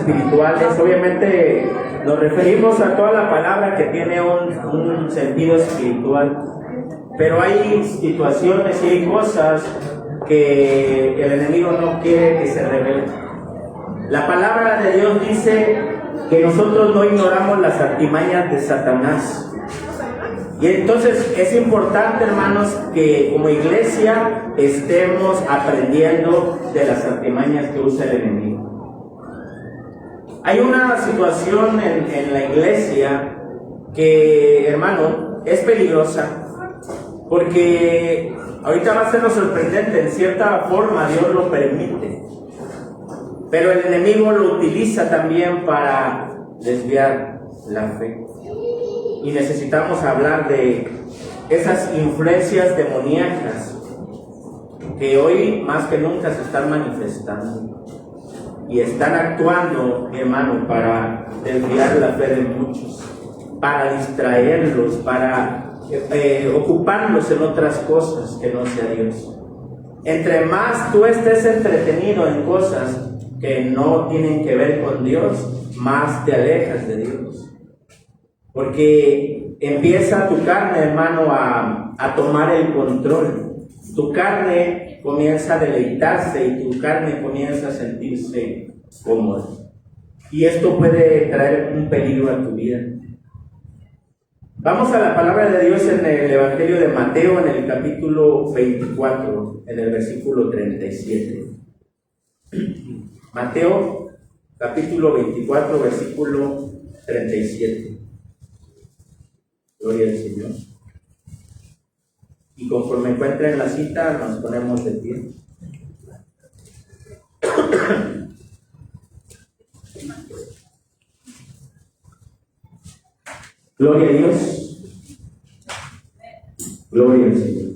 espirituales, obviamente nos referimos a toda la palabra que tiene un sentido espiritual, pero hay situaciones y hay cosas que el enemigo no quiere que se revelen. La palabra de Dios dice que nosotros no ignoramos las artimañas de Satanás. Y entonces es importante, hermanos, que como iglesia estemos aprendiendo de las artimañas que usa el enemigo. Hay una situación en la iglesia que, hermano, es peligrosa, porque ahorita va a ser lo sorprendente, en cierta forma Dios lo permite, pero el enemigo lo utiliza también para desviar la fe. Y necesitamos hablar de esas influencias demoníacas que hoy más que nunca se están manifestando y están actuando, mi hermano, para desviar la fe de muchos, para distraerlos, para ocuparlos en otras cosas que no sea Dios. Entre más tú estés entretenido en cosas que no tienen que ver con Dios, más te alejas de Dios. Porque empieza tu carne, hermano, a tomar el control. Tu carne comienza a deleitarse y tu carne comienza a sentirse cómoda. Y esto puede traer un peligro a tu vida. Vamos a la palabra de Dios en el Evangelio de Mateo, en el capítulo 24, en el versículo 37. Mateo, capítulo 24, versículo 37. Gloria al Señor. Y conforme encuentren la cita, nos ponemos de pie. Gloria a Dios. Gloria al Señor.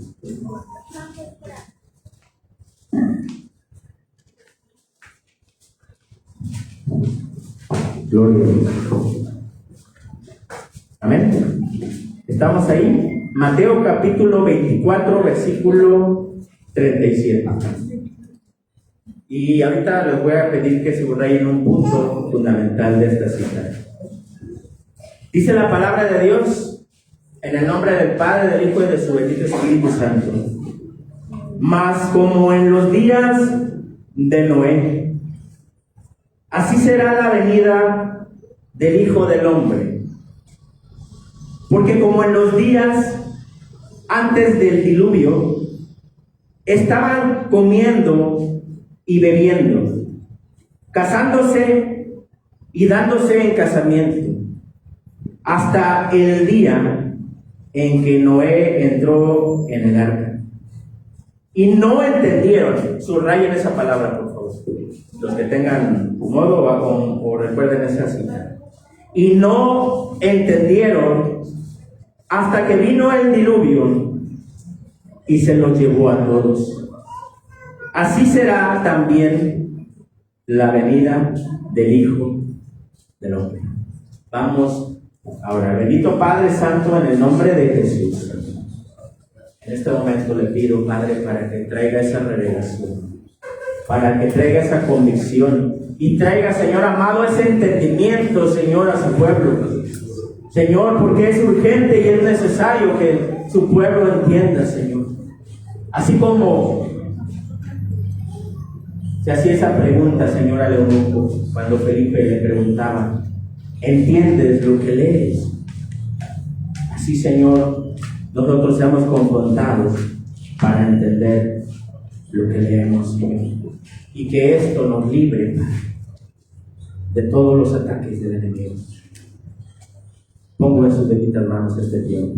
Gloria a Dios. Amén. ¿Estamos ahí? Mateo capítulo 24, versículo 37. Y ahorita les voy a pedir que subrayen un punto fundamental de esta cita. Dice la palabra de Dios, en el nombre del Padre, del Hijo y de su bendito Espíritu Santo. Mas como en los días de Noé, así será la venida del Hijo del Hombre. Porque como en los días antes del diluvio, estaban comiendo y bebiendo, casándose y dándose en casamiento, hasta el día en que Noé entró en el arca. Y no entendieron, subrayen esa palabra por favor, los que tengan modo o recuerden esa cita. Y no entendieron hasta que vino el diluvio y se los llevó a todos. Así será también la venida del Hijo del Hombre. Vamos ahora. Bendito Padre Santo, en el nombre de Jesús. En este momento le pido, Padre, para que traiga esa revelación, para que traiga esa convicción y traiga, Señor amado, ese entendimiento, Señor, a su pueblo. Señor, porque es urgente y es necesario que su pueblo entienda, Señor. Así como se hacía esa pregunta, Señor, al eunuco, cuando Felipe le preguntaba, ¿entiendes lo que lees? Así, Señor, nosotros seamos confrontados para entender lo que leemos, Señor. Y que esto nos libre, Padre, de todos los ataques del enemigo. Pongo en sus benditas manos este tiempo,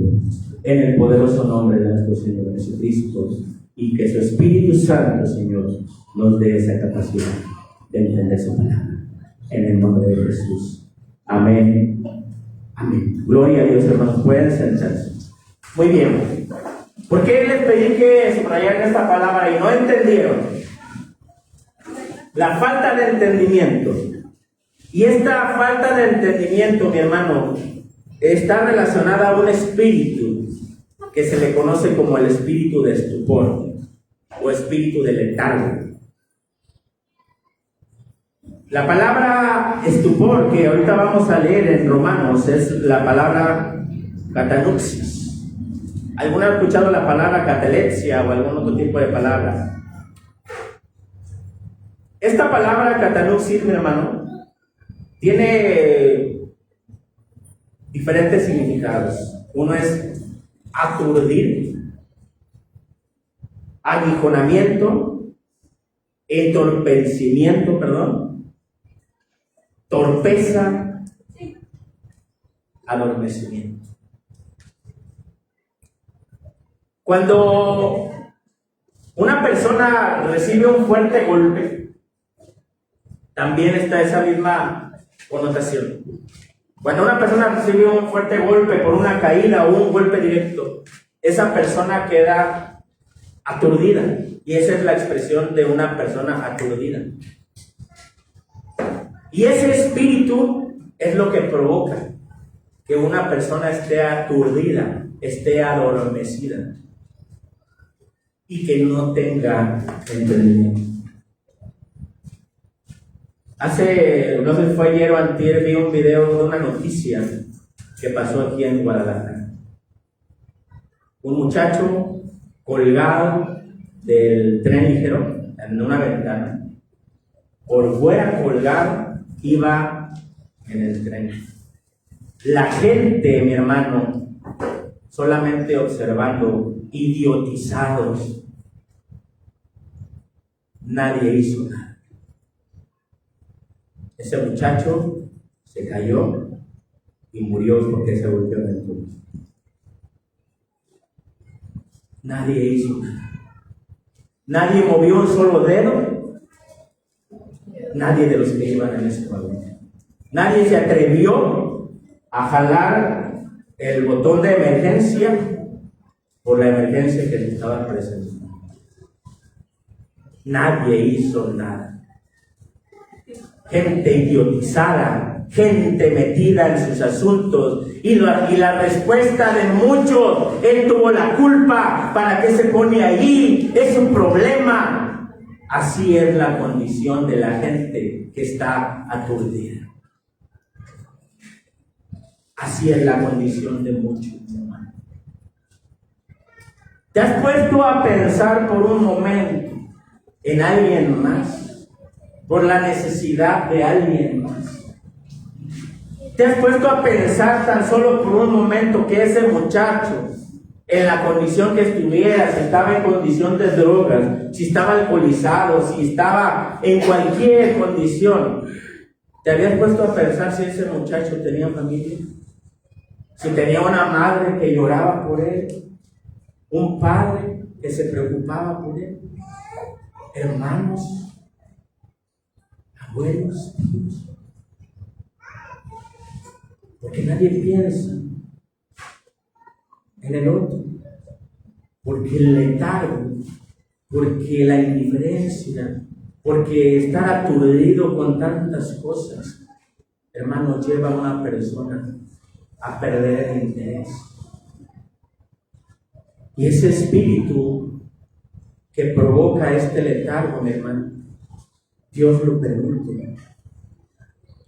en el poderoso nombre de nuestro Señor Jesucristo, y que su Espíritu Santo, Señor, nos dé esa capacidad de entender su palabra. En el nombre de Jesús. Amén. Amén. Gloria a Dios, hermanos. Pueden sentarse. Muy bien. ¿Por qué les pedí que subrayaran esta palabra y no entendieron? La falta de entendimiento. Y esta falta de entendimiento, mi hermano, está relacionada a un espíritu que se le conoce como el espíritu de estupor o espíritu de letargo. La palabra estupor que ahorita vamos a leer en Romanos es la palabra catanuxis. ¿Alguno ha escuchado la palabra catalepsia o algún otro tipo de palabra? Esta palabra catanuxis, mi hermano, tiene diferentes significados. Uno es aturdir, aguijonamiento, entorpecimiento, torpeza, adormecimiento. Cuando una persona recibe un fuerte golpe, también está esa misma connotación. Cuando una persona recibe un fuerte golpe por una caída o un golpe directo, esa persona queda aturdida. Y esa es la expresión de una persona aturdida. Y ese espíritu es lo que provoca que una persona esté aturdida, esté adormecida y que no tenga entendimiento. No sé si fue ayer o antier, vi un video de una noticia que pasó aquí en Guadalajara. Un muchacho colgado del tren ligero en una ventana, por fuera colgado, iba en el tren. La gente, mi hermano, solamente observando, idiotizados. Nadie hizo nada. Ese muchacho se cayó y murió porque se golpeó en el tubo. Nadie hizo nada. Nadie movió un solo dedo. Nadie de los que iban en ese vagón. Nadie se atrevió a jalar el botón de emergencia por la emergencia que se estaba presentando. Nadie hizo nada. Gente idiotizada, gente metida en sus asuntos, y la respuesta de muchos: él tuvo la culpa, ¿para qué se pone ahí? Es un problema. Así es la condición de la gente que está aturdida. Así es la condición de muchos, hermano. ¿Te has puesto a pensar por un momento en alguien más? Por la necesidad de alguien más. ¿Te has puesto a pensar tan solo por un momento que ese muchacho, en la condición que estuviera, si estaba en condición de drogas, si estaba alcoholizado, si estaba en cualquier condición, ¿te habías puesto a pensar si ese muchacho tenía familia? Si tenía una madre que lloraba por él, un padre que se preocupaba por él, hermanos, abuelos, hijos. Porque nadie piensa en el otro, porque el letargo, porque la indiferencia, porque estar aturdido con tantas cosas, hermano, lleva a una persona a perder el interés. Y ese espíritu que provoca este letargo, mi hermano, Dios lo permite.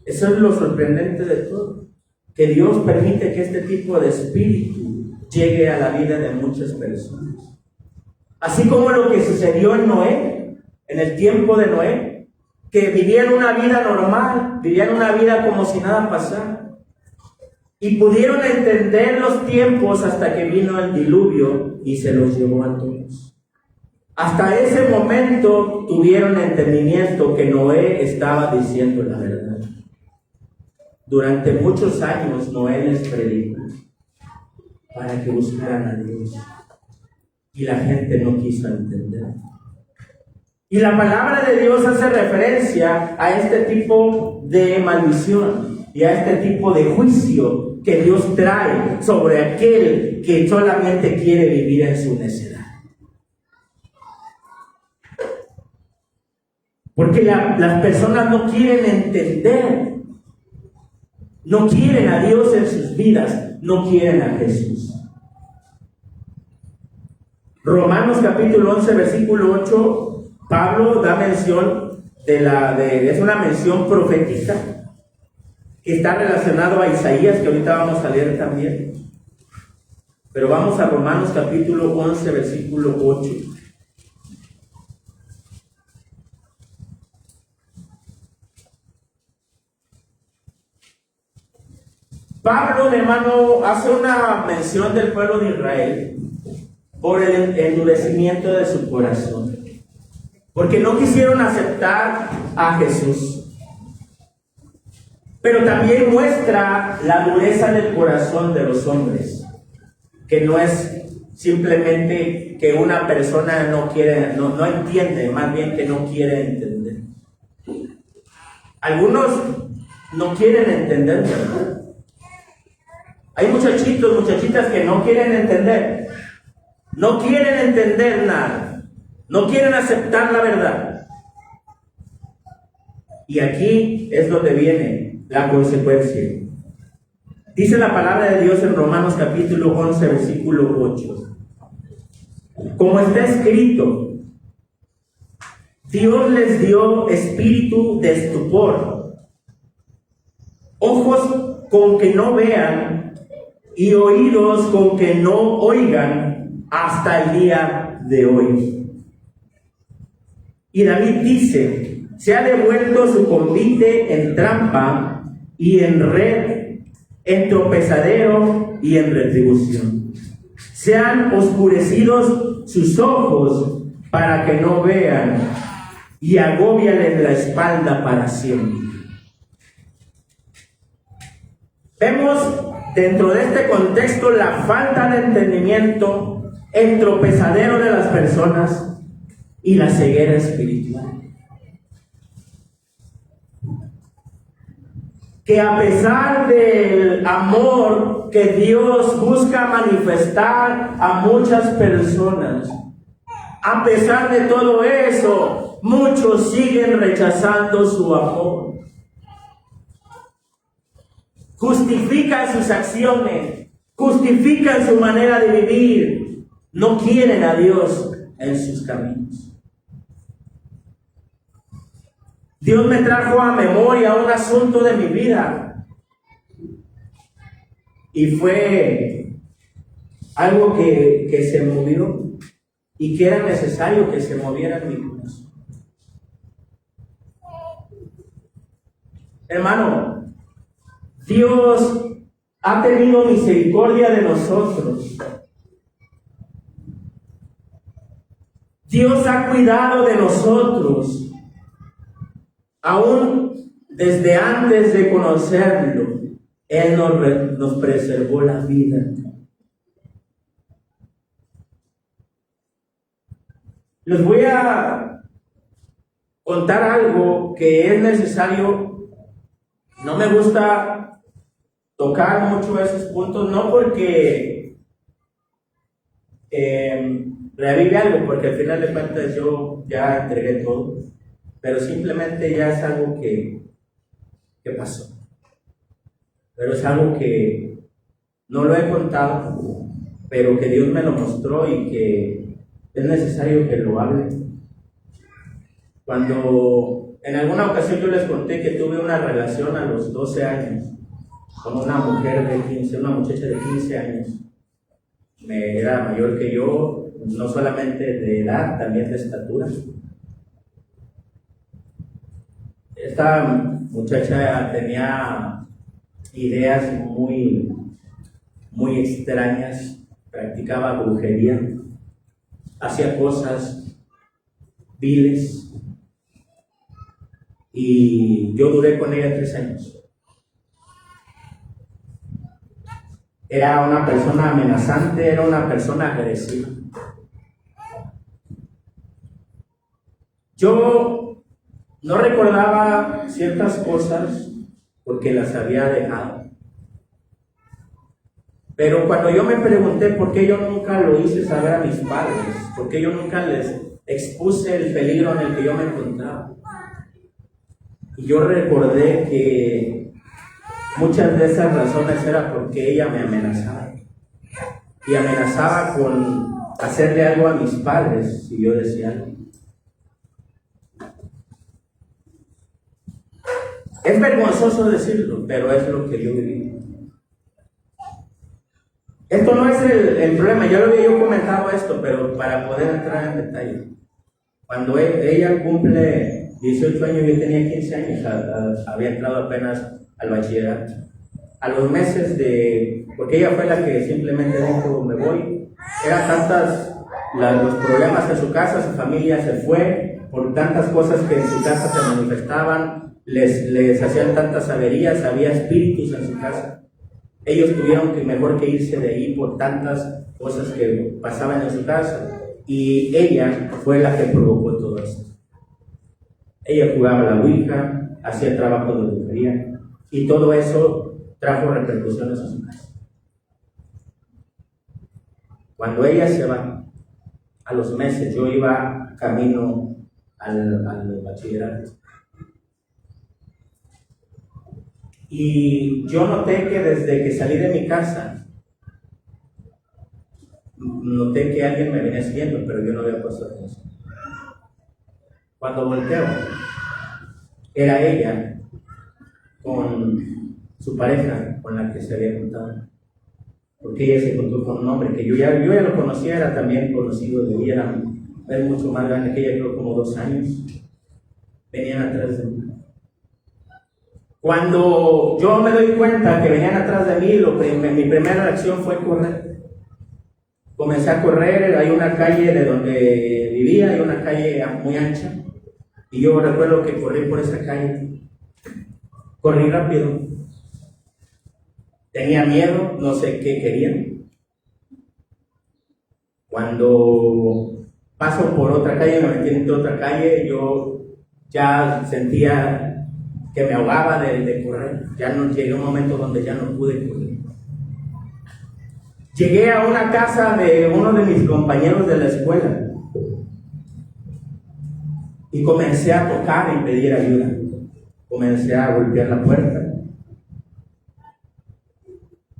Eso es lo sorprendente de todo, que Dios permite que este tipo de espíritu llegue a la vida de muchas personas. Así como lo que sucedió en Noé, en el tiempo de Noé, que vivían una vida normal, vivían una vida como si nada pasara, y pudieron entender los tiempos hasta que vino el diluvio y se los llevó a todos. Hasta ese momento tuvieron entendimiento que Noé estaba diciendo la verdad. Durante muchos años Noé les predicó para que buscaran a Dios, y la gente no quiso entender. Y la palabra de Dios hace referencia a este tipo de maldición y a este tipo de juicio que Dios trae sobre aquel que solamente quiere vivir en su necedad. Porque las personas no quieren entender, no quieren a Dios en sus vidas, no quieren a Jesús. Romanos capítulo 11, versículo 8, Pablo da mención es una mención profética que está relacionado a Isaías, que ahorita vamos a leer también. Pero vamos a Romanos capítulo 11, versículo 8. Pablo, hermano, hace una mención del pueblo de Israel por el endurecimiento de su corazón, porque no quisieron aceptar a Jesús. Pero también muestra la dureza del corazón de los hombres, que no es simplemente que una persona no entiende, más bien que no quiere entender. Algunos no quieren entender, ¿verdad? Hay muchachitos, muchachitas que no quieren entender. No quieren entender nada. No quieren aceptar la verdad. Y aquí es donde viene la consecuencia. Dice la palabra de Dios en Romanos capítulo 11, versículo 8. Como está escrito, Dios les dio espíritu de estupor, ojos con que no vean y oídos con que no oigan hasta el día de hoy. Y David dice, se ha devuelto su convite en trampa y en red, en tropezadero y en retribución. Se han oscurecido sus ojos para que no vean, y agóbiales la espalda para siempre. Vemos dentro de este contexto la falta de entendimiento, el tropezadero de las personas y la ceguera espiritual. Que a pesar del amor que Dios busca manifestar a muchas personas, a pesar de todo eso, muchos siguen rechazando su amor. Justifican sus acciones, justifican su manera de vivir, no quieren a Dios en sus caminos. Dios me trajo a memoria un asunto de mi vida y fue algo que se movió y que era necesario que se moviera en mi corazón. Hermano, Dios ha tenido misericordia de nosotros. Dios ha cuidado de nosotros. Aún desde antes de conocerlo, Él nos preservó la vida. Les voy a contar algo que es necesario. No me gusta tocar mucho esos puntos, no porque revive algo, porque al final de cuentas yo ya entregué todo, pero simplemente ya es algo que pasó. Pero es algo que no lo he contado, pero que Dios me lo mostró y que es necesario que lo hable. Cuando en alguna ocasión yo les conté que tuve una relación a los 12 años con una mujer de 15, una muchacha de 15 años. Era mayor que yo, no solamente de edad, también de estatura. Esta muchacha tenía ideas muy extrañas, practicaba brujería, hacía cosas viles, y yo duré con ella 3 años. Era una persona amenazante, era una persona agresiva. Yo no recordaba ciertas cosas porque las había dejado. Pero cuando yo me pregunté por qué yo nunca lo hice saber a mis padres, por qué yo nunca les expuse el peligro en el que yo me encontraba, y yo recordé que muchas de esas razones era porque ella me amenazaba. Y amenazaba con hacerle algo a mis padres si yo decía algo. Es vergonzoso decirlo, pero es lo que yo viví. Esto no es el problema, yo lo había comentado esto, pero para poder entrar en detalle. Cuando ella cumple 18 años, yo tenía 15 años, había entrado apenas al bachillerato. A los meses porque ella fue la que simplemente dijo, me voy, eran tantas los problemas en su casa, su familia se fue, por tantas cosas que en su casa se manifestaban, les hacían tantas averías, había espíritus en su casa. Ellos tuvieron que mejor que irse de ahí por tantas cosas que pasaban en su casa. Y ella fue la que provocó todo esto. Ella jugaba la ouija, hacía trabajo de brujería, y todo eso trajo repercusiones en su casa. Cuando ella se va, a los meses, yo iba camino al bachillerato. Y yo noté que desde que salí de mi casa, noté que alguien me venía siguiendo, pero yo no había puesto atención. Cuando volteo, era ella con su pareja con la que se había juntado. Porque ella se juntó con un hombre que yo ya lo conocía, era también conocido de ella, era mucho más grande que ella, creo como 2 años. Venían atrás de mí. Cuando yo me doy cuenta que venían atrás de mí, mi primera reacción fue correr. Comencé a correr, hay una calle de donde vivía, hay una calle muy ancha, y yo recuerdo que corrí por esa calle. Corrí rápido. Tenía miedo, no sé qué querían. Cuando paso por otra calle, me metí en otra calle, yo ya sentía que me ahogaba de correr. Ya no llegué a un momento donde ya no pude correr. Llegué a una casa de uno de mis compañeros de la escuela y comencé a tocar y pedir ayuda. Comencé a golpear la puerta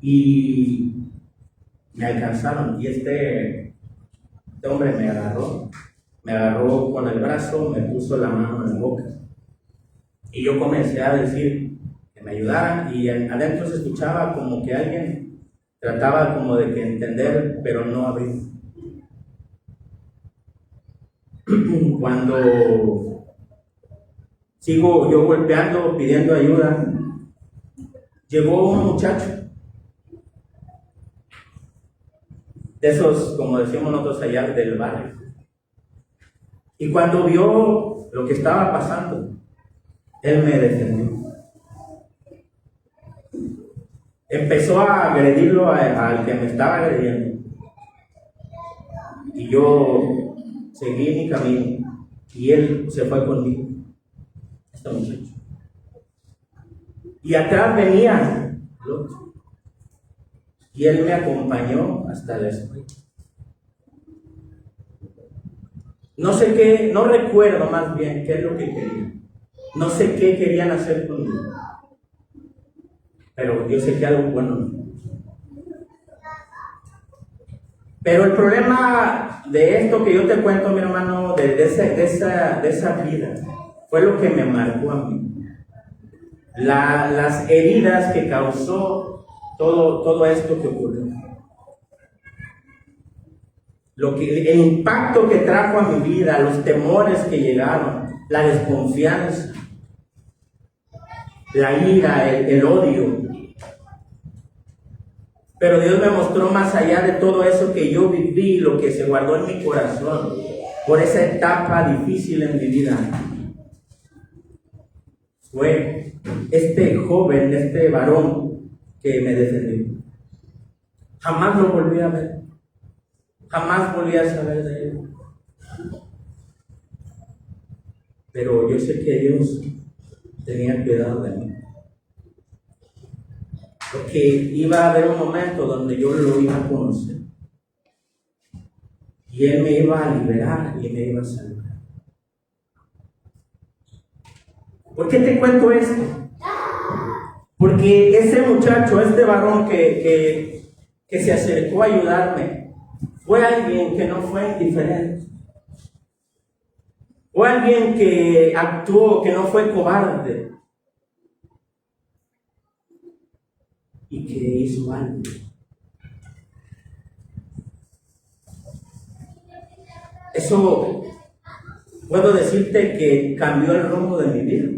y me alcanzaron, y este hombre me agarró con el brazo, me puso la mano en la boca y yo comencé a decir que me ayudaran, y adentro se escuchaba como que alguien trataba como de que entender, pero no abrir. Cuando sigo yo golpeando, pidiendo ayuda, llegó un muchacho, de esos, como decimos nosotros allá, del barrio. Y cuando vio lo que estaba pasando, él me defendió. Empezó a agredirlo al que me estaba agrediendo. Y yo seguí mi camino. Y él se fue conmigo, este muchacho. Y atrás venía el otro. Y él me acompañó hasta la escuela. No sé qué, no recuerdo más bien qué es lo que querían. No sé qué querían hacer conmigo. Pero yo sé que algo bueno no. Pero el problema de esto que yo te cuento, mi hermano, de esa vida, fue lo que me marcó a mí. Las heridas que causó todo esto que ocurrió. El impacto que trajo a mi vida, los temores que llegaron, la desconfianza, la ira, el odio. Pero Dios me mostró más allá de todo eso que yo viví, lo que se guardó en mi corazón, por esa etapa difícil en mi vida. Fue este joven, este varón que me defendió. Jamás lo volví a ver. Jamás volví a saber de él. Pero yo sé que Dios tenía cuidado de mí. Porque iba a haber un momento donde yo lo iba a conocer. Y Él me iba a liberar y me iba a salvar. ¿Por qué te cuento esto? Porque ese muchacho, este varón que se acercó a ayudarme, fue alguien que no fue indiferente. Fue alguien que actuó, que no fue cobarde. y que hizo algo. Eso puedo decirte que cambió el rumbo de mi vida.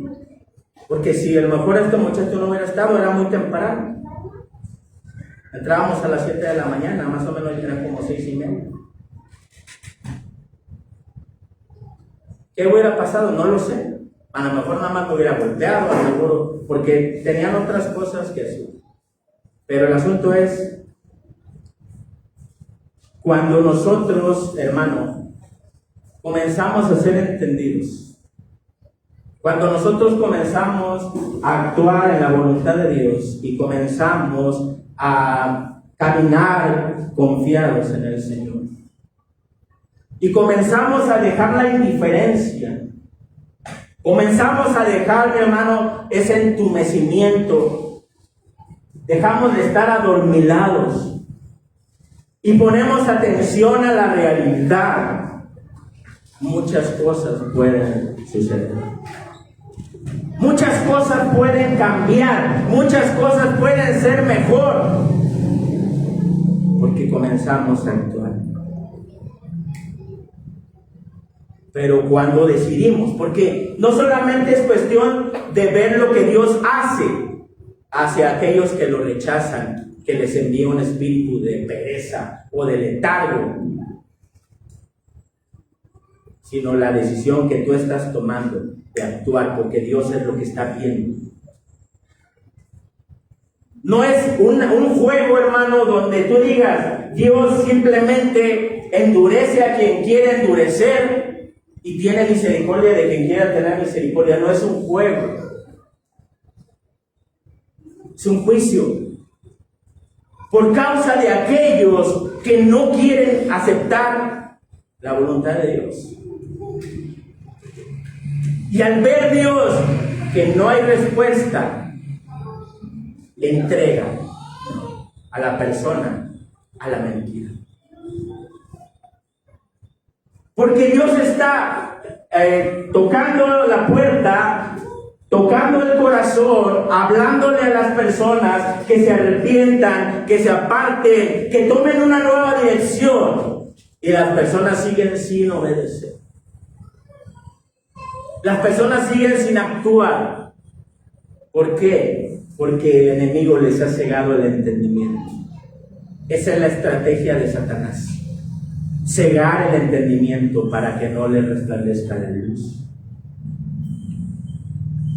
Porque si a lo mejor este muchacho no hubiera estado, era muy temprano. Entrábamos a las 7 de la mañana, más o menos era como 6:30. ¿Qué hubiera pasado? No lo sé. A lo mejor nada más me hubiera golpeado, a lo mejor, porque tenían otras cosas que hacer. Pero el asunto es, cuando nosotros, hermano, comenzamos a ser entendidos, cuando nosotros comenzamos a actuar en la voluntad de Dios y comenzamos a caminar confiados en el Señor, y comenzamos a dejar la indiferencia, comenzamos a dejar, mi hermano, ese entumecimiento, dejamos de estar adormilados y ponemos atención a la realidad, muchas cosas pueden suceder. Muchas cosas pueden cambiar, muchas cosas pueden ser mejor, porque comenzamos a actuar. Pero cuando decidimos, porque no solamente es cuestión de ver lo que Dios hace hacia aquellos que lo rechazan, que les envía un espíritu de pereza o de letargo, sino la decisión que tú estás tomando de actuar, porque Dios es lo que está viendo. No es un juego, hermano, donde tú digas, Dios simplemente endurece a quien quiere endurecer y tiene misericordia de quien quiera tener misericordia. No es un juego, es un juicio por causa de aquellos que no quieren aceptar la voluntad de Dios. Y al ver Dios que no hay respuesta, le entrega a la persona a la mentira. Porque Dios está tocando la puerta, tocando el corazón, hablándole a las personas que se arrepientan, que se aparten, que tomen una nueva dirección. Y las personas siguen sin obedecer. Las personas siguen sin actuar. ¿Por qué? Porque el enemigo les ha cegado el entendimiento. Esa es la estrategia de Satanás. Cegar el entendimiento para que no le resplandezca la luz.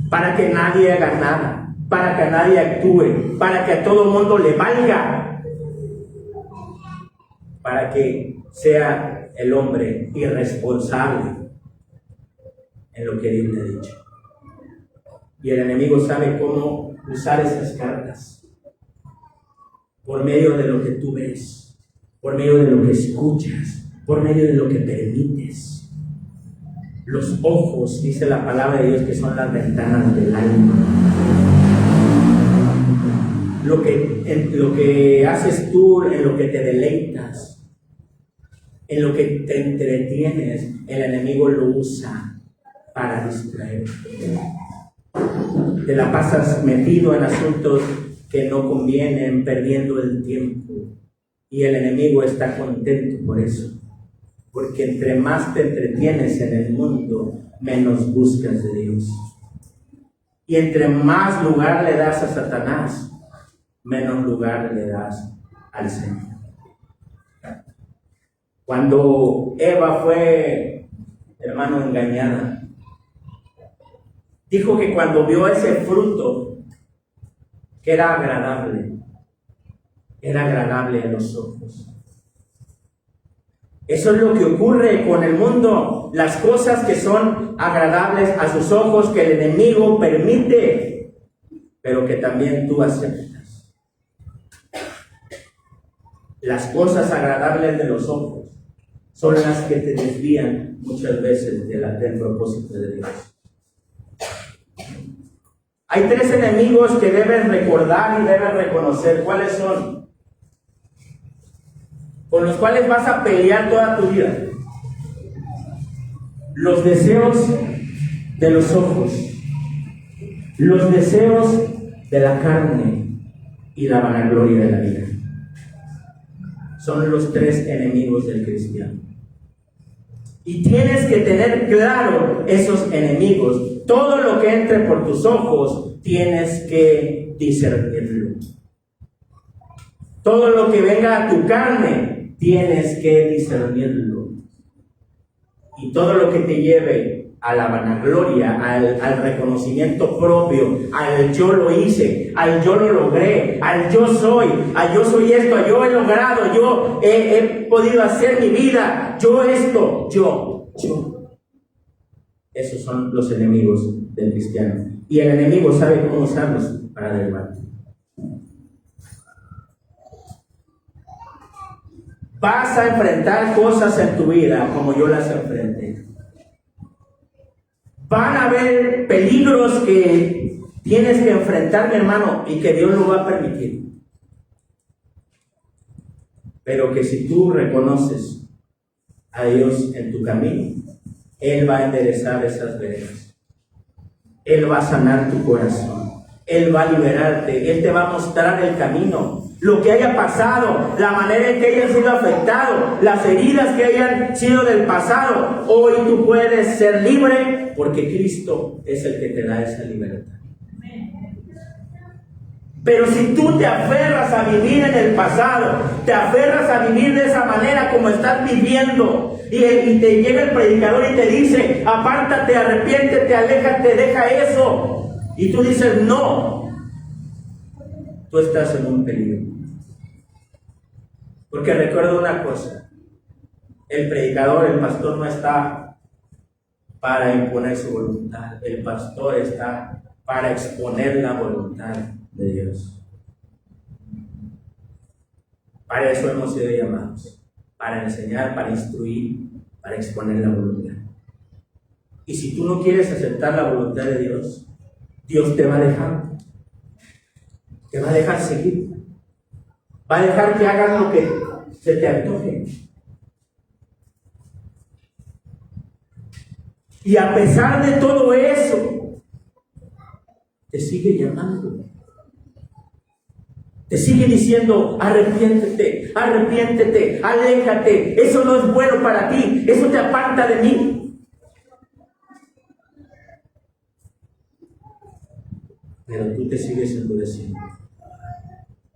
Para que nadie haga nada. Para que nadie actúe. Para que a todo mundo le valga. Para que sea el hombre irresponsable en lo que Dios le ha dicho. Y el enemigo sabe cómo usar esas cartas. Por medio de lo que tú ves, por medio de lo que escuchas, por medio de lo que permites. Los ojos, dice la palabra de Dios, que son las ventanas del alma. Lo que haces tú, en lo que te deleitas, en lo que te entretienes, el enemigo lo usa para distraerte. Te la pasas metido en asuntos que no convienen, perdiendo el tiempo. Y el enemigo está contento por eso. Porque entre más te entretienes en el mundo, menos buscas de Dios. Y entre más lugar le das a Satanás, menos lugar le das al Señor. Cuando Eva fue, hermano, engañada, dijo que cuando vio ese fruto, que era agradable a los ojos. Eso es lo que ocurre con el mundo. Las cosas que son agradables a sus ojos, que el enemigo permite, pero que también tú aceptas. Las cosas agradables de los ojos son las que te desvían muchas veces del propósito de Dios. Hay tres enemigos que debes recordar y debes reconocer. ¿Cuáles son? Con los cuales vas a pelear toda tu vida. Los deseos de los ojos, los deseos de la carne y la vanagloria de la vida. Son los tres enemigos del cristiano. Y tienes que tener claro esos enemigos. Todo lo que entre por tus ojos, tienes que discernirlo. Todo lo que venga a tu carne, tienes que discernirlo. Y todo lo que te lleve a la vanagloria, al reconocimiento propio, al yo lo hice, al yo lo logré, al yo soy esto, yo he logrado, yo he podido hacer mi vida, yo esto, yo. Esos son los enemigos del cristiano. Y el enemigo sabe cómo usarlos para derribarte. Vas a enfrentar cosas en tu vida como yo las enfrenté. Van a haber peligros que tienes que enfrentar, mi hermano, y que Dios lo va a permitir. Pero que si tú reconoces a Dios en tu camino, Él va a enderezar esas veredas. Él va a sanar tu corazón. Él va a liberarte. Él te va a mostrar el camino. Lo que haya pasado, la manera en que hayas sido afectado, las heridas que hayan sido del pasado, hoy tú puedes ser libre porque Cristo es el que te da esa libertad. Pero si tú te aferras a vivir en el pasado, te aferras a vivir de esa manera como estás viviendo, y te llega el predicador y te dice, apártate, arrepiéntete, aléjate, deja eso, y tú dices no, tú estás en un peligro. Porque recuerda una cosa, el predicador, el pastor no está para imponer su voluntad, el pastor está para exponer la voluntad de Dios. Para eso hemos sido llamados, para enseñar, para instruir, para exponer la voluntad. Y si tú no quieres aceptar la voluntad de Dios, Dios te va a dejar seguir, va a dejar que hagas lo que se te antoje. Y a pesar de todo eso, te sigue llamando. Te sigue diciendo, arrepiéntete, aléjate, eso no es bueno para ti, eso te aparta de mí. Pero tú te sigues endureciendo.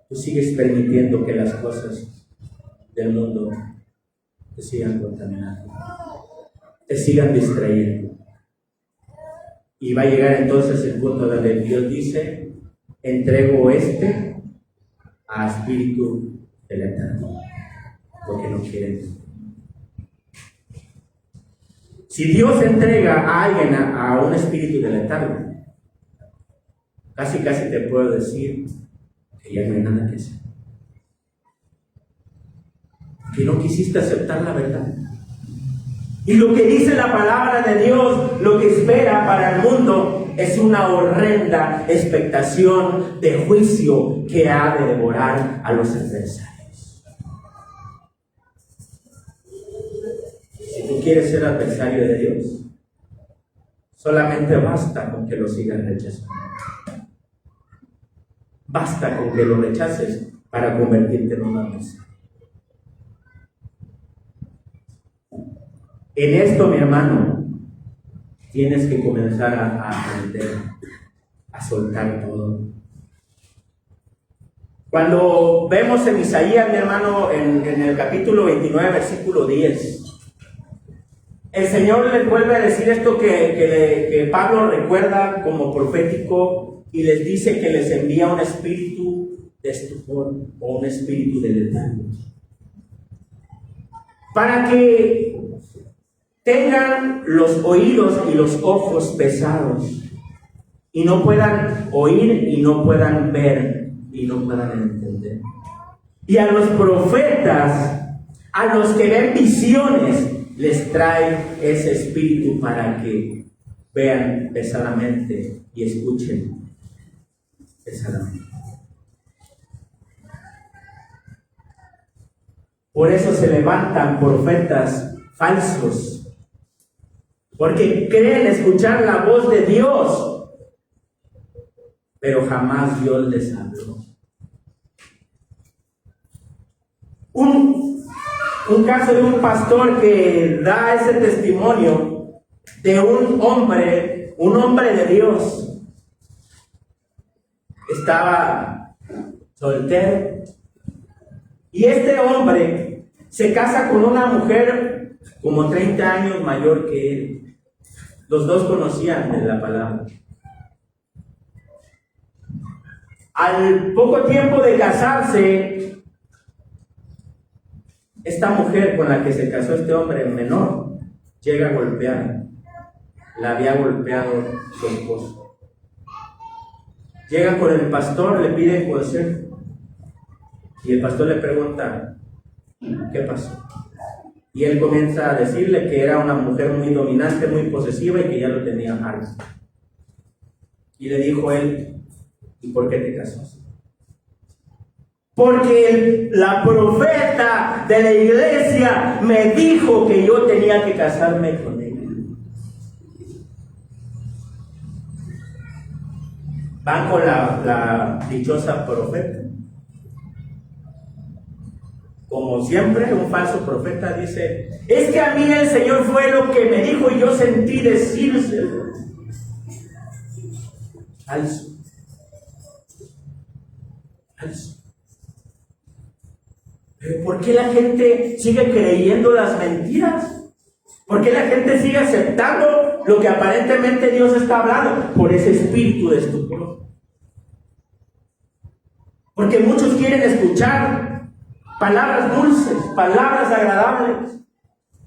Tú sigues permitiendo que las cosas del mundo te sigan contaminando, te sigan distrayendo. Y va a llegar entonces el punto donde Dios dice, entrego a espíritu del Eterno, porque no quieren. Si Dios entrega a alguien a un espíritu del Eterno, casi te puedo decir que ya no hay nada que hacer. Que no quisiste aceptar la verdad. Y lo que dice la palabra de Dios, lo que espera para el mundo, es una horrenda expectación de juicio que ha de devorar a los adversarios. Si tú quieres ser adversario de Dios, solamente basta con que lo sigas rechazando. Basta con que lo rechaces para convertirte en un adversario. En esto, mi hermano, tienes que comenzar a aprender, a soltar todo. Cuando vemos en Isaías, mi hermano, en el capítulo 29, versículo 10, el Señor les vuelve a decir esto que Pablo recuerda como profético y les dice que les envía un espíritu de estupor o un espíritu de letargo, para que tengan los oídos y los ojos pesados y no puedan oír y no puedan ver y no puedan entender. Y a los profetas, a los que ven visiones, les trae ese espíritu para que vean pesadamente y escuchen pesadamente. Por eso se levantan profetas falsos, porque creen escuchar la voz de Dios, pero jamás Dios les habló. un caso de un pastor que da ese testimonio de un hombre de Dios. Estaba soltero. Y este hombre se casa con una mujer como 30 años mayor que él. Los dos conocían de la palabra. Al poco tiempo de casarse, esta mujer con la que se casó este hombre menor llega a golpear. La había golpeado su esposo. Llegan con el pastor, le piden consejo. Y el pastor le pregunta, ¿qué pasó? Y él comienza a decirle que era una mujer muy dominante, muy posesiva y que ya lo tenía harto. Y le dijo él, ¿y por qué te casaste? Porque la profeta de la iglesia me dijo que yo tenía que casarme con ella. Van con la dichosa profeta. Como siempre, un falso profeta dice, es que a mí el Señor fue lo que me dijo y yo sentí decírselo. Falso. Falso. Pero ¿por qué la gente sigue creyendo las mentiras? ¿Por qué la gente sigue aceptando lo que aparentemente Dios está hablando? Por ese espíritu de estupor. Porque muchos quieren escuchar palabras dulces, palabras agradables,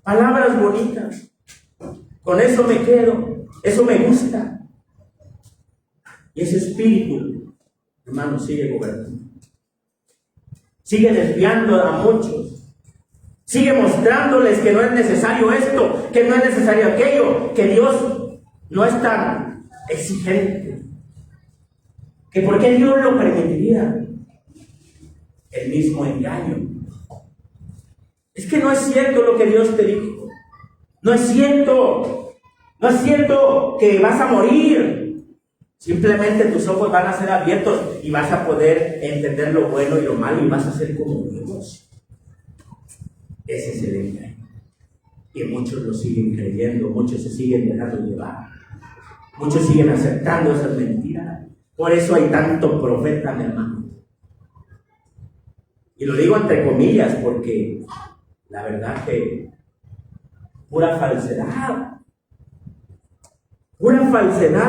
palabras bonitas. Con eso me quedo, eso me gusta. Y ese espíritu, hermano, sigue gobernando. Sigue desviando a muchos. Sigue mostrándoles que no es necesario esto, que no es necesario aquello, que Dios no es tan exigente. Que por qué Dios lo permitiría. El mismo engaño. Es que no es cierto lo que Dios te dijo. No es cierto. No es cierto que vas a morir. Simplemente tus ojos van a ser abiertos y vas a poder entender lo bueno y lo malo y vas a ser como Dios. Ese es el engaño. Y muchos lo siguen creyendo, muchos se siguen dejando llevar. Muchos siguen aceptando esas mentiras. Por eso hay tanto profeta, mi hermano. Y lo digo entre comillas porque la verdad que pura falsedad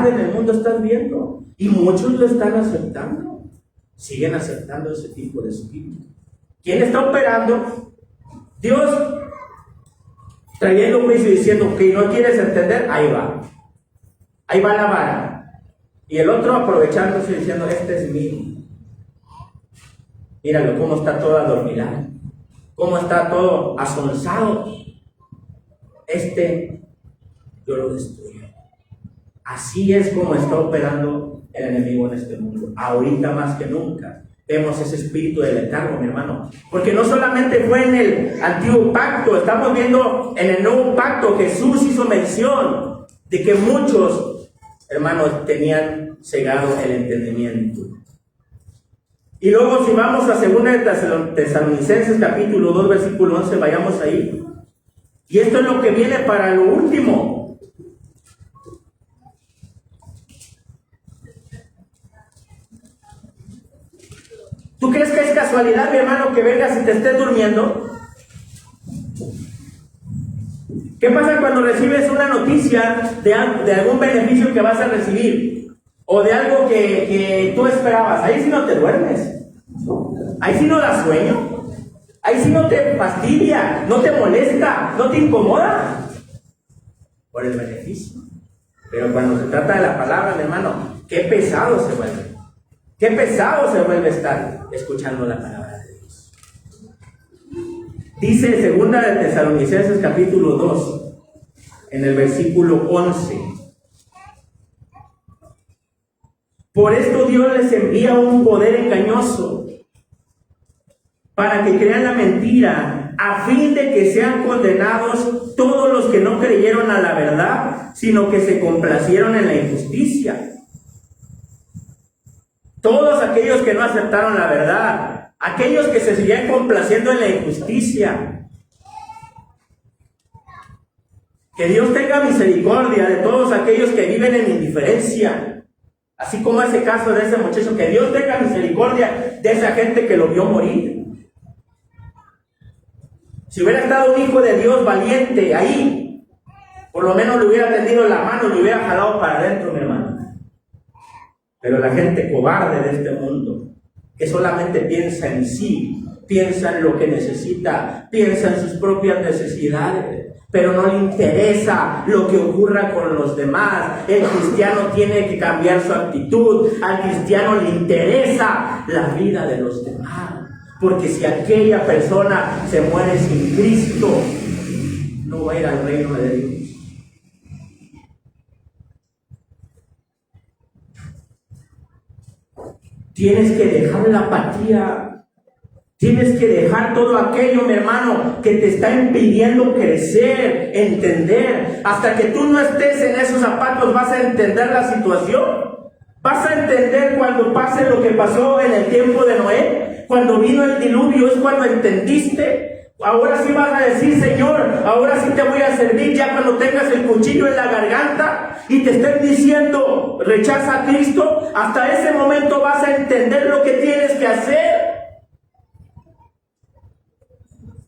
en el mundo están viendo y muchos lo están aceptando, siguen aceptando ese tipo de espíritu. ¿Quién está operando? Dios trayendo juicio y diciendo que no quieres entender, ahí va la vara, y el otro aprovechándose y diciendo este es mío. Míralo cómo está todo adormilado, cómo está todo asonsado. Yo lo destruyo. Así es como está operando el enemigo en este mundo. Ahorita más que nunca vemos ese espíritu del letargo, mi hermano. Porque no solamente fue en el antiguo pacto, estamos viendo en el nuevo pacto. Jesús hizo mención de que muchos hermanos tenían cegado el entendimiento. Y luego si vamos a 2 de Tesalonicenses capítulo 2 versículo 11, vayamos ahí. Y esto es lo que viene para lo último. ¿Tú crees que es casualidad, mi hermano, que vengas y te estés durmiendo? ¿Qué pasa cuando recibes una noticia de algún beneficio que vas a recibir? O de algo que tú esperabas. Ahí sí no te duermes. Ahí sí no da sueño. Ahí sí no te fastidia, no te molesta, no te incomoda. Por el beneficio. Pero cuando se trata de la palabra, mi hermano, qué pesado se vuelve. Qué pesado se vuelve estar escuchando la palabra de Dios. Dice 2 de Tesalonicenses capítulo 2, en el versículo 11. Por esto Dios les envía un poder engañoso para que crean la mentira, a fin de que sean condenados todos los que no creyeron a la verdad, sino que se complacieron en la injusticia. Todos aquellos que no aceptaron la verdad, aquellos que se siguen complaciendo en la injusticia. Que Dios tenga misericordia de todos aquellos que viven en indiferencia, así como ese caso de ese muchacho. Que Dios tenga misericordia de esa gente que lo vio morir. Si hubiera estado un hijo de Dios valiente ahí, por lo menos le hubiera tendido la mano, le hubiera jalado para adentro, mi hermano. Pero la gente cobarde de este mundo, que solamente piensa en sí, piensa en lo que necesita, piensa en sus propias necesidades, pero no le interesa lo que ocurra con los demás. El cristiano tiene que cambiar su actitud. Al cristiano le interesa la vida de los demás, porque si aquella persona se muere sin Cristo, no va a ir al reino de Dios. Tienes que dejar la apatía. Tienes que dejar todo aquello, mi hermano, que te está impidiendo crecer, entender. Hasta que tú no estés en esos zapatos, vas a entender la situación. Vas a entender cuando pase lo que pasó en el tiempo de Noé. Cuando vino el diluvio es cuando entendiste. Ahora sí vas a decir: Señor, ahora sí te voy a servir. Ya cuando tengas el cuchillo en la garganta y te estén diciendo: rechaza a Cristo, hasta ese momento vas a entender lo que tienes que hacer.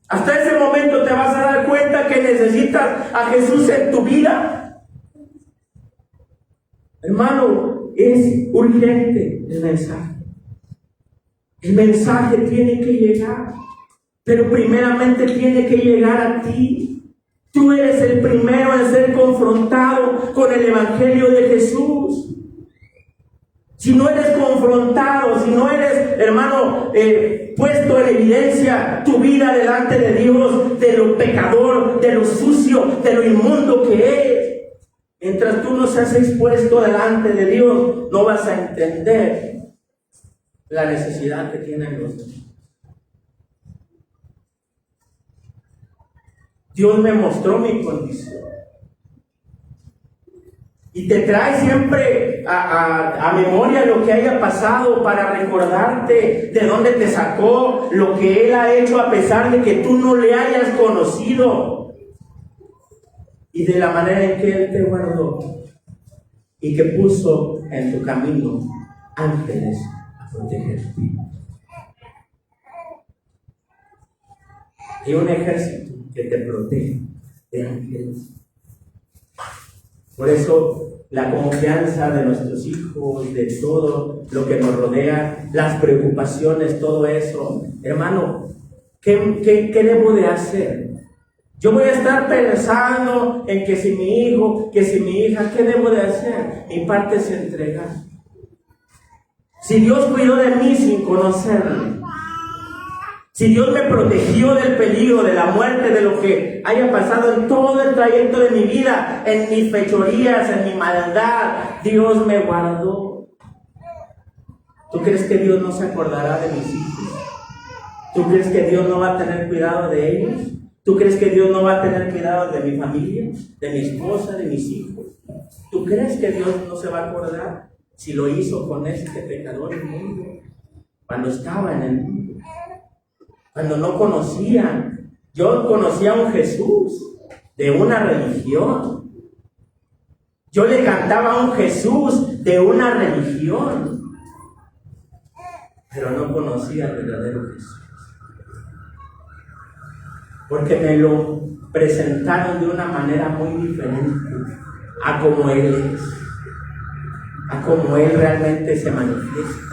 Hasta ese momento te vas a dar cuenta que necesitas a Jesús en tu vida. Hermano, es urgente el mensaje. El mensaje tiene que llegar, pero primeramente tiene que llegar a ti. Tú eres el primero en ser confrontado con el Evangelio de Jesús. Si no eres confrontado, si no eres, hermano, puesto en evidencia tu vida delante de Dios, de lo pecador, de lo sucio, de lo inmundo que es, mientras tú no seas expuesto delante de Dios, no vas a entender la necesidad que tienen los demás. Dios me mostró mi condición. Y te trae siempre a memoria lo que haya pasado para recordarte de dónde te sacó, lo que Él ha hecho a pesar de que tú no le hayas conocido. Y de la manera en que Él te guardó y que puso en tu camino ángeles a protegerte. Hay un ejército que te protege de ángeles. Por eso la confianza de nuestros hijos, de todo lo que nos rodea, las preocupaciones, todo eso. Hermano, ¿qué debo de hacer? Yo voy a estar pensando en que si mi hijo, que si mi hija, ¿qué debo de hacer? Mi parte es entregar. Si Dios cuidó de mí sin conocerme, si Dios me protegió del peligro, de la muerte, de lo que haya pasado en todo el trayecto de mi vida, en mis fechorías, en mi maldad, Dios me guardó. ¿Tú crees que Dios no se acordará de mis hijos? ¿Tú crees que Dios no va a tener cuidado de ellos? ¿Tú crees que Dios no va a tener cuidado de mi familia, de mi esposa, de mis hijos? ¿Tú crees que Dios no se va a acordar si lo hizo con este pecador inmundo? Cuando estaba en el mundo. Cuando no conocían. Yo conocía a un Jesús de una religión. Yo le cantaba a un Jesús de una religión. Pero no conocía al verdadero Jesús. Porque me lo presentaron de una manera muy diferente a como Él es. A como Él realmente se manifiesta.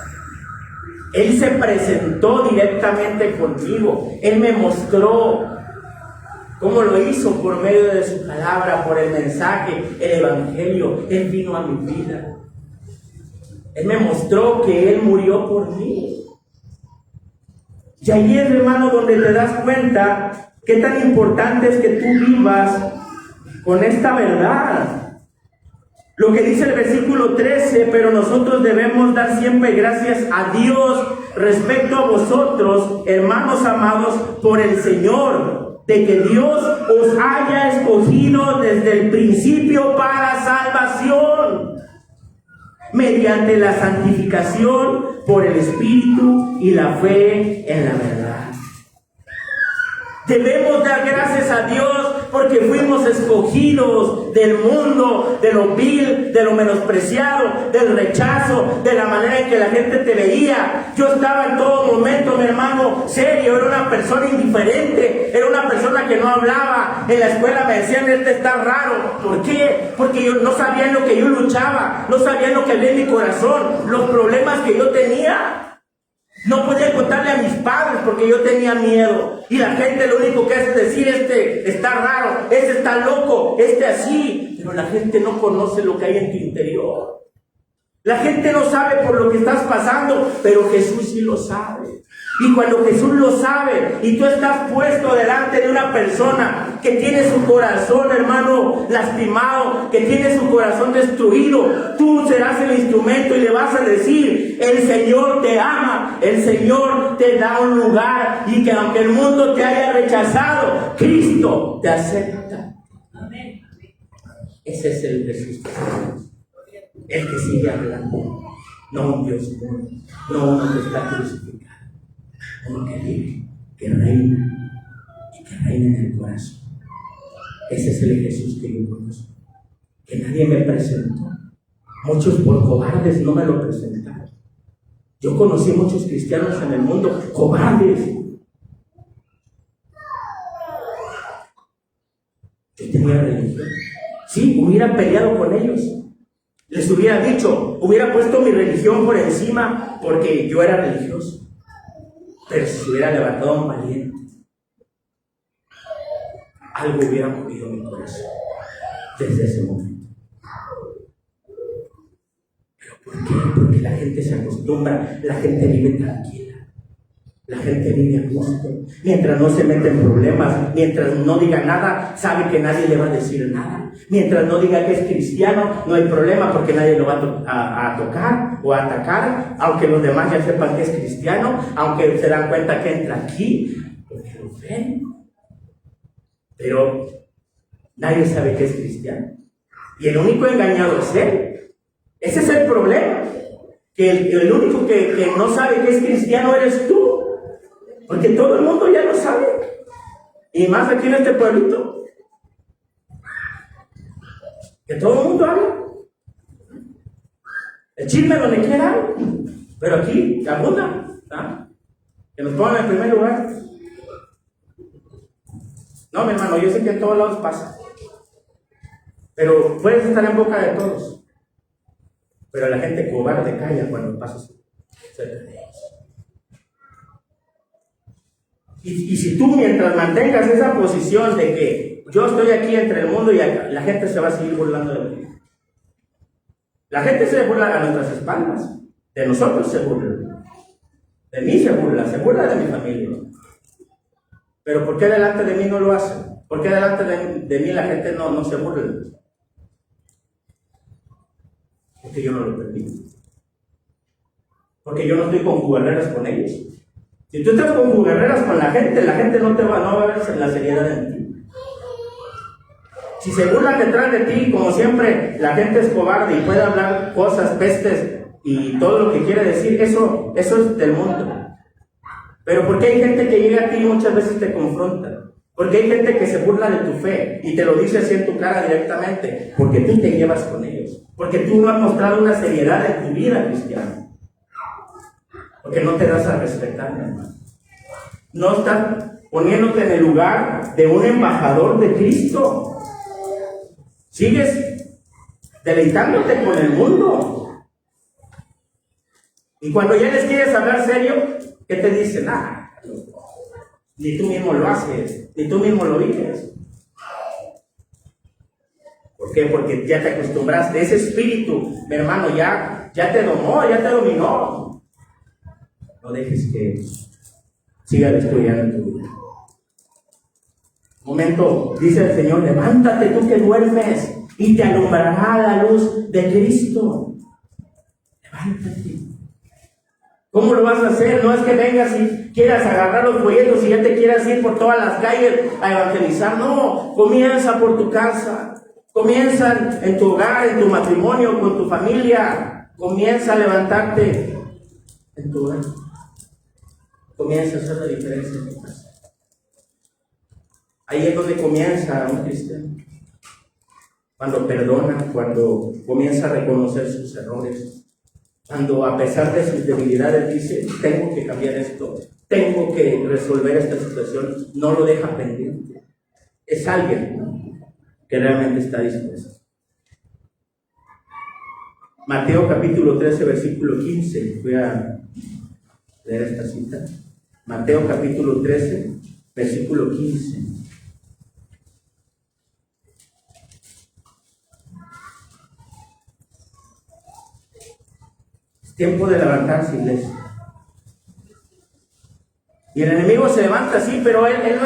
Él se presentó directamente conmigo. Él me mostró cómo lo hizo por medio de su palabra, por el mensaje, el evangelio. Él vino a mi vida. Él me mostró que Él murió por mí. Y ahí es, hermano, donde te das cuenta qué tan importante es que tú vivas con esta verdad. Lo que dice el versículo 13, pero nosotros debemos dar siempre gracias a Dios respecto a vosotros, hermanos amados, por el Señor, de que Dios os haya escogido desde el principio para salvación. mediante la santificación por el Espíritu y la fe en la verdad. Debemos dar gracias a Dios porque fuimos escogidos del mundo, de lo vil, de lo menospreciado, del rechazo, de la manera en que la gente te veía. Yo estaba en todo momento, mi hermano, serio, era una persona indiferente, era una persona que no hablaba. En la escuela me decían, este está raro. ¿Por qué? Porque yo no sabía en lo que yo luchaba, no sabía en lo que había en mi corazón, los problemas que yo tenía. No podía contarle a mis padres porque yo tenía miedo. Y la gente lo único que hace es decir, este está raro, este está loco, este así. Pero la gente no conoce lo que hay en tu interior. La gente no sabe por lo que estás pasando, pero Jesús sí lo sabe. Y cuando Jesús lo sabe y tú estás puesto delante de una persona que tiene su corazón, hermano, lastimado, que tiene su corazón destruido, tú serás el instrumento y le vas a decir, el Señor te ama, el Señor te da un lugar y que aunque el mundo te haya rechazado, Cristo te acepta. Amén. Ese es el Jesús, el que sigue hablando, no un Dios bueno, no uno que está crucificado. Uno que vive, que reina y que reina en el corazón. Ese es el Jesús que yo conozco, que nadie me presentó. Muchos por cobardes no me lo presentaron. Yo conocí muchos cristianos en el mundo cobardes. Yo tenía religión. Sí, hubiera peleado con ellos. Les hubiera dicho, hubiera puesto mi religión por encima porque yo era religioso. Pero si se hubiera levantado un valiente, algo hubiera movido mi corazón desde ese momento. ¿Pero por qué? Porque la gente se acostumbra, la gente vive tranquila, la gente vive a gusto. Mientras no se mete en problemas, mientras no diga nada, sabe que nadie le va a decir nada. Mientras no diga que es cristiano, no hay problema porque nadie lo va a tocar o a atacar, aunque los demás ya sepan que es cristiano, aunque se dan cuenta que entra aquí, porque lo ven. Pero nadie sabe que es cristiano. Y el único engañado es él. Ese es el problema. Que el único que no sabe que es cristiano eres tú. Porque todo el mundo ya lo sabe. Y más aquí en este pueblito. Que todo el mundo habla. El chisme donde quiera, pero aquí abunda, ¿ah? Que nos pongan en el primer lugar. No, mi hermano, yo sé que en todos lados pasa, pero puedes estar en boca de todos, pero la gente cobarde calla cuando pasas cerca de ellos. Y si tú mientras mantengas esa posición de que yo estoy aquí entre el mundo y acá, la gente se va a seguir burlando de ti. La gente se burla a nuestras espaldas, de nosotros se burla, de mí se burla de mi familia. Pero ¿por qué delante de mí no lo hace? ¿Por qué delante de mí la gente no se burla? Porque yo no lo permito. Porque yo no estoy con jugarreras con ellos. Si tú estás con jugarreras con la gente no va a ver la seriedad en ti. Si se burlan detrás de ti, como siempre, la gente es cobarde y puede hablar cosas, pestes y todo lo que quiere decir, eso es del mundo. Pero porque hay gente que llega a ti y muchas veces te confronta. Porque hay gente que se burla de tu fe y te lo dice así en tu cara directamente. Porque tú te llevas con ellos. Porque tú no has mostrado una seriedad en tu vida cristiana. Porque no te das a respetar, mi hermano. No estás poniéndote en el lugar de un embajador de Cristo. Sigues deleitándote con el mundo. Y cuando ya les quieres hablar serio, ¿qué te dicen? Ni tú mismo lo haces, ni tú mismo lo vives. ¿Por qué? Porque ya te acostumbraste. Ese espíritu, mi hermano, ya te domó, ya te dominó. No dejes que siga destruyendo tu vida. Momento, dice el Señor, levántate tú que duermes y te alumbrará la luz de Cristo. Levántate. ¿Cómo lo vas a hacer? No es que vengas y quieras agarrar los folletos y ya te quieras ir por todas las calles a evangelizar. No, comienza por tu casa. Comienza en tu hogar, en tu matrimonio, con tu familia. Comienza a levantarte en tu hogar. Comienza a hacer la diferencia en tu casa. Ahí es donde comienza un cristiano. Cuando perdona, cuando comienza a reconocer sus errores, cuando a pesar de sus debilidades dice, tengo que cambiar esto, tengo que resolver esta situación, no lo deja pendiente. Es alguien que realmente está dispuesto. Mateo capítulo 13, versículo 15. Voy a leer esta cita. Mateo capítulo 13, versículo 15. Es tiempo de levantarse, iglesia. Y el enemigo se levanta, sí, pero él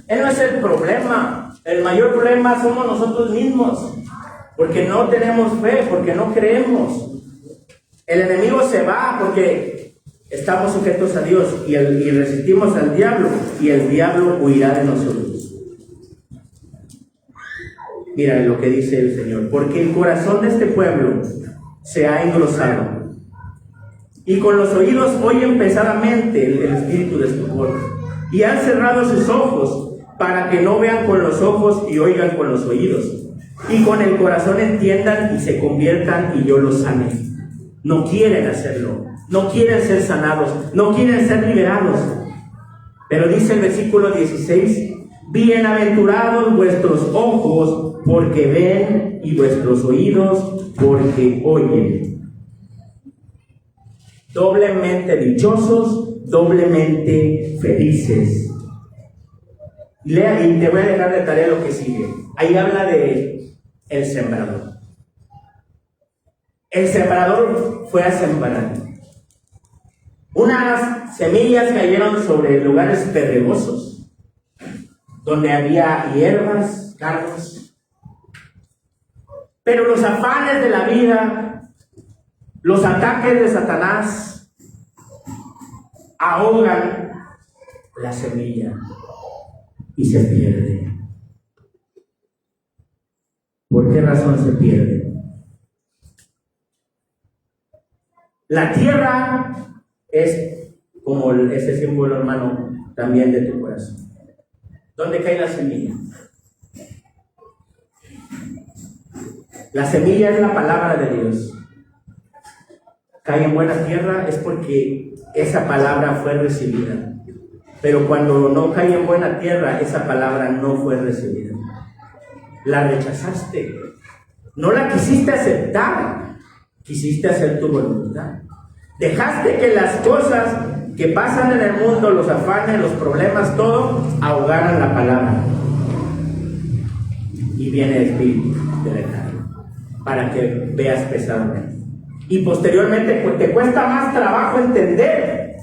no es el problema. El mayor problema somos nosotros mismos. Porque no tenemos fe, porque no creemos. El enemigo se va porque estamos sujetos a Dios y resistimos al diablo, y el diablo huirá de nosotros. Mira lo que dice el Señor: porque el corazón de este pueblo se ha engrosado, y con los oídos oyen pesadamente el espíritu de estupor, y han cerrado sus ojos para que no vean con los ojos y oigan con los oídos, y con el corazón entiendan y se conviertan y yo los sane. No quieren hacerlo, no quieren ser sanados, no quieren ser liberados. Pero dice el versículo 16: bienaventurados vuestros ojos porque ven, y vuestros oídos porque oyen. Doblemente dichosos, doblemente felices. Lea, y te voy a dejar de tarea lo que sigue. Ahí habla de el sembrador. El sembrador fue a sembrar. Unas semillas cayeron sobre lugares pedregosos, donde había hierbas, cardos. Pero los afanes de la vida, los ataques de Satanás, ahogan la semilla y se pierde. ¿Por qué razón se pierde? La tierra es como ese símbolo, hermano, también de tu corazón. ¿Dónde cae la semilla? La semilla es la palabra de Dios. Cae en buena tierra es porque esa palabra fue recibida. Pero cuando no cae en buena tierra, esa palabra no fue recibida. La rechazaste. No la quisiste aceptar. Quisiste hacer tu voluntad. Dejaste que las cosas que pasan en el mundo, los afanes, los problemas, todo, ahogaran la palabra. Y viene el espíritu de dejarlo, para que veas pesadamente. Y posteriormente te cuesta más trabajo entender,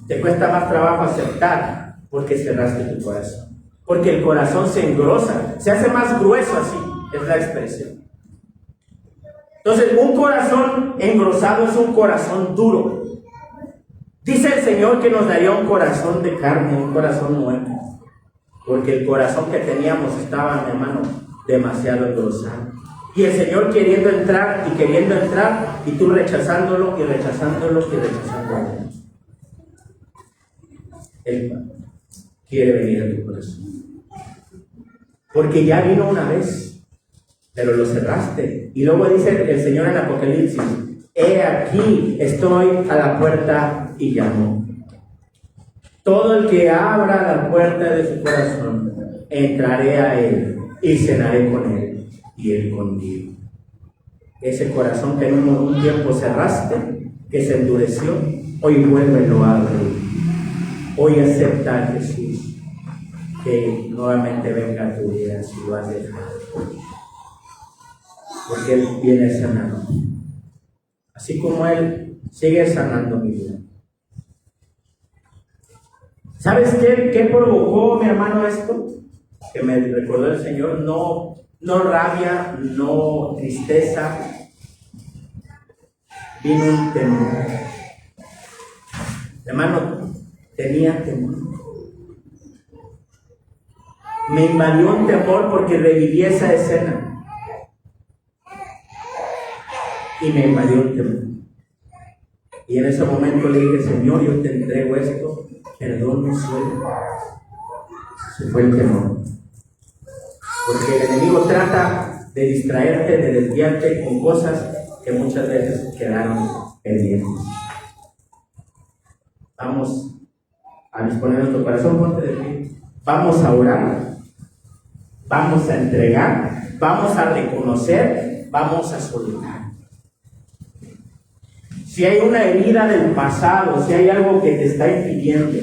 te cuesta más trabajo aceptar, porque cerraste tu corazón. Porque el corazón se engrosa, se hace más grueso así, es la expresión. Entonces, un corazón engrosado es un corazón duro. Dice el Señor que nos daría un corazón de carne, un corazón nuevo. Porque el corazón que teníamos estaba, mi hermano, demasiado engrosado. Y el Señor queriendo entrar, y tú rechazándolo, y rechazándolo, y rechazándolo. Él quiere venir a tu corazón. Porque ya vino una vez, pero lo cerraste. Y luego dice el Señor en Apocalipsis: he aquí, estoy a la puerta y llamo. Todo el que abra la puerta de su corazón, entraré a él y cenaré con él y él conmigo. Ese corazón que en un tiempo cerraste, que se endureció, hoy vuélvelo a abrir. Hoy acepta a Jesús, que nuevamente venga a tu vida si lo has dejado. Porque Él viene sanando. Así como Él sigue sanando mi vida. ¿Sabes qué provocó, mi hermano, esto? Que me recordó el Señor. No rabia, no tristeza. Vino un temor. Hermano, tenía temor. Me invadió un temor porque reviví esa escena. Y me invadió un temor. Y en ese momento le dije, Señor, yo te entrego esto, perdón, no soy. Se fue el temor. Porque el enemigo trata de distraerte, de desviarte con cosas que muchas veces quedaron pendientes. Vamos a disponer nuestro corazón, ponte de pie. Vamos a orar, vamos a entregar, vamos a reconocer, vamos a soltar. Si hay una herida del pasado, si hay algo que te está impidiendo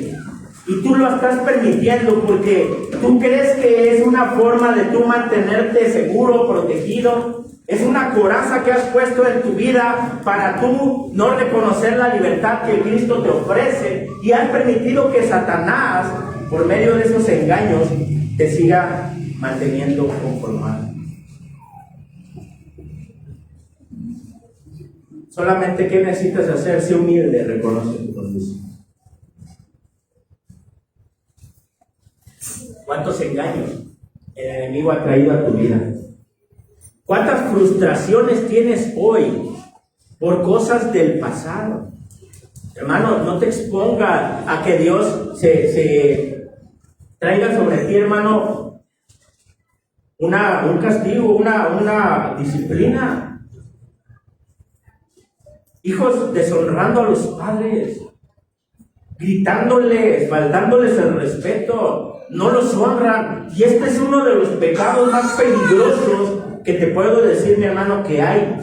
y tú lo estás permitiendo porque tú crees que es una forma de tú mantenerte seguro, protegido, es una coraza que has puesto en tu vida para tú no reconocer la libertad que Cristo te ofrece, y has permitido que Satanás, por medio de esos engaños, te siga manteniendo conformado. Solamente, ¿qué necesitas hacer? Sé humilde, reconoce tu condición. ¿Cuántos engaños el enemigo ha traído a tu vida? ¿Cuántas frustraciones tienes hoy por cosas del pasado? Hermano, no te exponga a que Dios se traiga sobre ti, hermano, un castigo, una disciplina. Hijos deshonrando a los padres, gritándoles, faltándoles el respeto, no los honran. Y este es uno de los pecados más peligrosos que te puedo decir, mi hermano, que hay.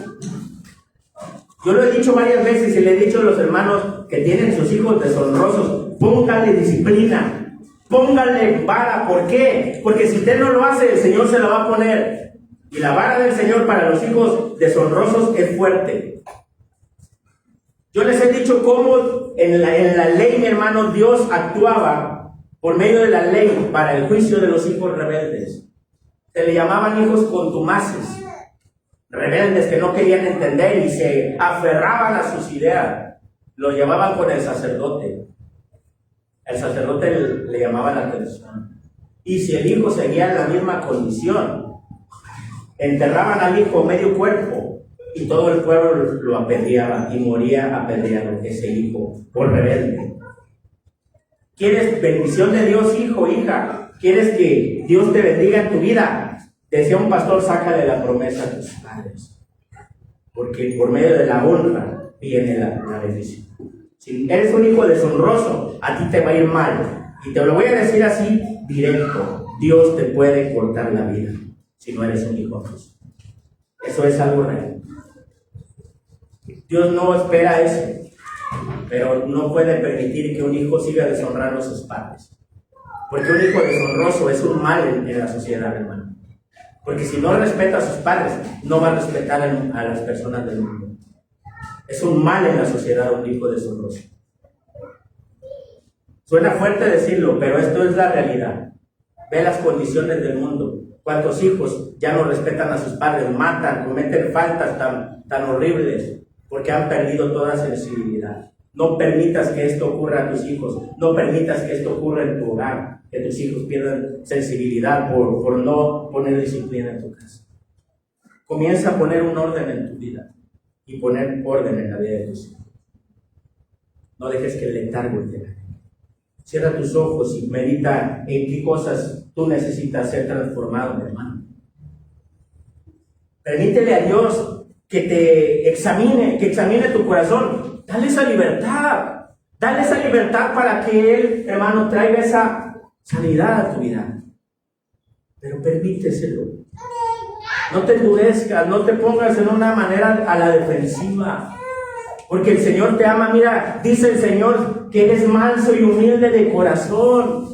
Yo lo he dicho varias veces y le he dicho a los hermanos que tienen sus hijos deshonrosos, póngale disciplina, póngale vara. ¿Por qué? Porque si usted no lo hace, el Señor se la va a poner. Y la vara del Señor para los hijos deshonrosos es fuerte. Yo les he dicho cómo en la ley, mi hermano, Dios actuaba por medio de la ley para el juicio de los hijos rebeldes. Se le llamaban hijos contumaces, rebeldes que no querían entender y se aferraban a sus ideas. Los llevaban con el sacerdote. El sacerdote le llamaba la atención. Y si el hijo seguía en la misma condición, enterraban al hijo medio cuerpo y todo el pueblo lo apedreaba y moría apedreado ese hijo por rebelde. ¿Quieres bendición de Dios, hijo, hija? ¿Quieres que Dios te bendiga en tu vida? Decía un pastor, sácale la promesa a tus padres, porque por medio de la honra viene la bendición. Si eres un hijo deshonroso, a ti te va a ir mal. Y te lo voy a decir así, directo. Dios te puede cortar la vida si no eres un hijo honroso. Eso es algo real. Dios no espera eso, pero no puede permitir que un hijo siga deshonrando a sus padres. Porque un hijo deshonroso es un mal en la sociedad, hermano. Porque si no respeta a sus padres, no va a respetar a las personas del mundo. Es un mal en la sociedad un hijo deshonroso. Suena fuerte decirlo, pero esto es la realidad. Ve las condiciones del mundo. ¿Cuántos hijos ya no respetan a sus padres? Matan, cometen faltas tan horribles, porque han perdido toda sensibilidad. No permitas que esto ocurra a tus hijos. No permitas que esto ocurra en tu hogar. Que tus hijos pierdan sensibilidad por no poner disciplina en tu casa. Comienza a poner un orden en tu vida y poner orden en la vida de tus hijos. No dejes que el letargo te gane. Cierra tus ojos y medita en qué cosas tú necesitas ser transformado, mi hermano. Permítele a Dios que te examine, que examine tu corazón. Dale esa libertad para que Él, hermano, traiga esa sanidad a tu vida. Pero permíteselo. No te endurezcas, no te pongas en una manera a la defensiva. Porque el Señor te ama. Mira, dice el Señor que eres manso y humilde de corazón.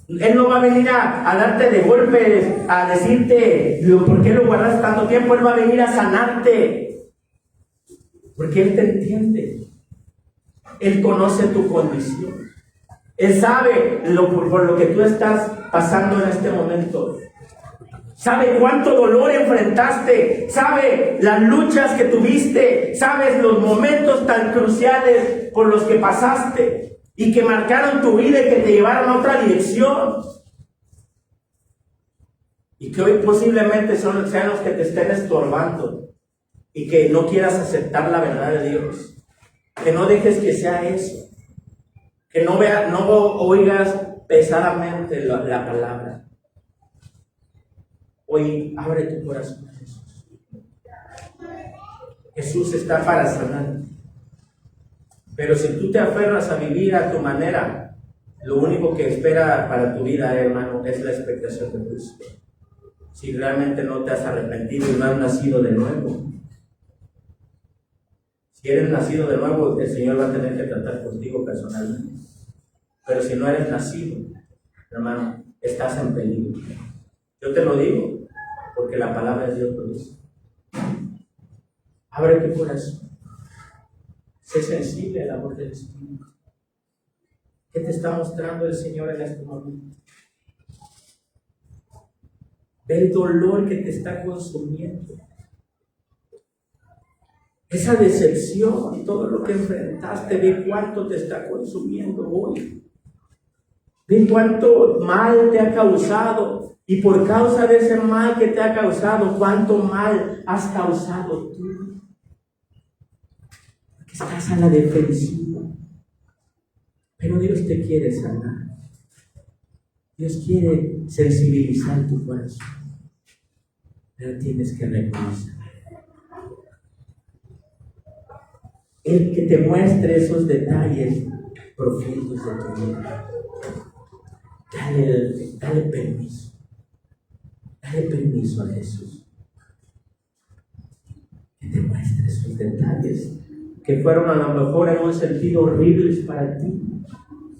Él no va a venir a darte de golpes, a decirte por qué lo guardas tanto tiempo. Él va a venir a sanarte. Porque Él te entiende. Él conoce tu condición. Él sabe por lo que tú estás pasando en este momento. Sabe cuánto dolor enfrentaste. Sabe las luchas que tuviste. Sabes los momentos tan cruciales por los que pasaste y que marcaron tu vida y que te llevaron a otra dirección. Y que hoy posiblemente sean los que te estén estorbando y que no quieras aceptar la verdad de Dios. Que no dejes que sea eso. Que no oigas pesadamente la palabra. Hoy abre tu corazón a Jesús. Jesús está para sanar. Pero si tú te aferras a vivir a tu manera, lo único que espera para tu vida, hermano, es la expectación de Cristo. Si realmente no te has arrepentido y no has nacido de nuevo. Si eres nacido de nuevo, el Señor va a tener que tratar contigo personalmente. Pero si no eres nacido, hermano, estás en peligro. Yo te lo digo, porque la palabra de Dios lo dice. Abre tu corazón. Sé sensible al amor del Espíritu. ¿Qué te está mostrando el Señor en este momento? Ve el dolor que te está consumiendo. Esa decepción, todo lo que enfrentaste, ve cuánto te está consumiendo hoy. Ve cuánto mal te ha causado. Y por causa de ese mal que te ha causado, cuánto mal has causado tú. Porque estás a la defensiva. Pero Dios te quiere sanar. Dios quiere sensibilizar tu corazón. Pero tienes que reconocer. El que te muestre esos detalles profundos de tu vida. Dale permiso. Dale permiso a Jesús. Que te muestre esos detalles que fueron a lo mejor en un sentido horribles para ti.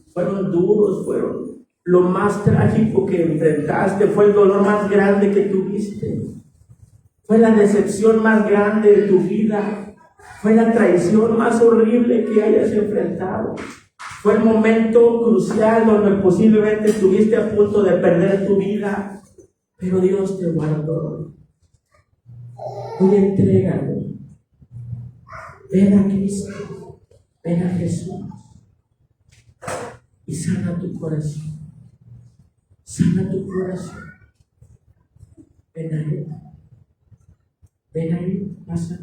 Fueron duros, fueron lo más trágico que enfrentaste, fue el dolor más grande que tuviste. Fue la decepción más grande de tu vida. Fue la traición más horrible que hayas enfrentado. Fue el momento crucial donde posiblemente estuviste a punto de perder tu vida. Pero Dios te guardó. Hoy entrégalo. Ven a Cristo. Ven a Jesús. Y sana tu corazón. Sana tu corazón. Ven a Él. Ven a Él. Pasa.